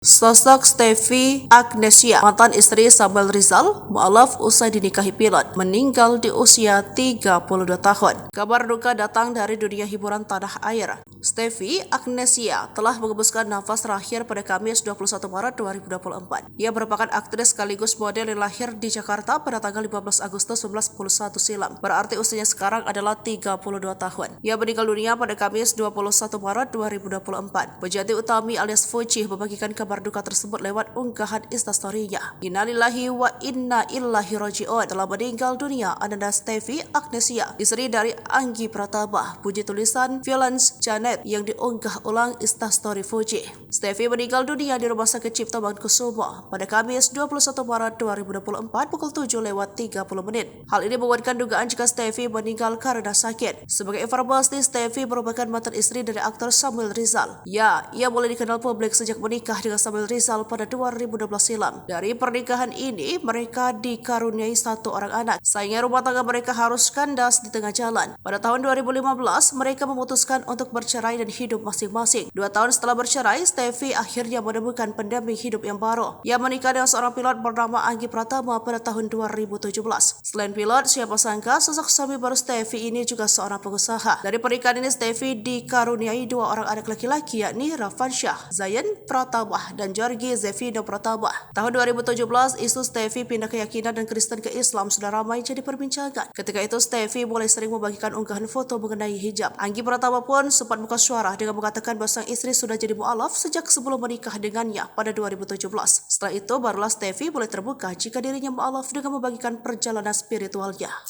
Sosok Steffi Agnesia, mantan istri Samuel Rizal, mualaf usai dinikahi pilot, meninggal di usia 32 tahun. Kabar duka datang dari dunia hiburan tanah air. Steffi Agnesia telah mengembuskan nafas terakhir pada Kamis 21 Maret 2024. Ia merupakan aktris sekaligus model yang lahir di Jakarta pada tanggal 15 Agustus 1991 silam. Berarti usianya sekarang adalah 32 tahun. Ia meninggal dunia pada Kamis 21 Maret 2024. Pejabat Utami alias Fuji membagikan kabar duka tersebut lewat unggahan Instastory-nya. Innalillahi wa inna ilaihi raji'un. Telah meninggal dunia Ananda Steffi Agnesia, istri dari Anggi Pratama. Puji tulisan Violence Janet yang diunggah ulang Instastory Fuji. Steffi meninggal dunia di Rumah Sakit Cipto Mangunkusumo pada Kamis 21 Maret 2024 pukul 7:30. Hal ini menguatkan dugaan jika Steffi meninggal karena sakit. Sebagai informasi, Steffi merupakan mantan istri dari aktor Samuel Rizal. Ia mulai dikenal publik sejak menikah dengan Samuel Rizal pada 2016 silam. Dari pernikahan ini, mereka dikaruniai satu orang anak. Sayangnya rumah tangga mereka harus kandas di tengah jalan. Pada tahun 2015, mereka memutuskan untuk bercerai dan hidup masing-masing. 2 tahun setelah bercerai, Steffi akhirnya menemukan pendamping hidup yang baru. Ia menikah dengan seorang pilot bernama Anggi Pratama pada tahun 2017. Selain pilot, siapa sangka sosok suami baru Steffi ini juga seorang pengusaha. Dari pernikahan ini, Steffi dikaruniai 2 orang anak laki-laki, yakni Rafansyah Zayan Pratama dan Georgi Zevino Pratama. Tahun 2017, isu Steffi pindah keyakinan dan Kristen ke Islam sudah ramai jadi perbincangan. Ketika itu, Steffi mulai sering membagikan unggahan foto mengenai hijab. Anggi Pratama pun sempat buka suara dengan mengatakan bahwa sang istri sudah jadi mu'alaf sejak sebelum menikah dengannya pada 2017. Setelah itu, barulah Steffi mulai terbuka jika dirinya mu'alaf dengan membagikan perjalanan spiritualnya.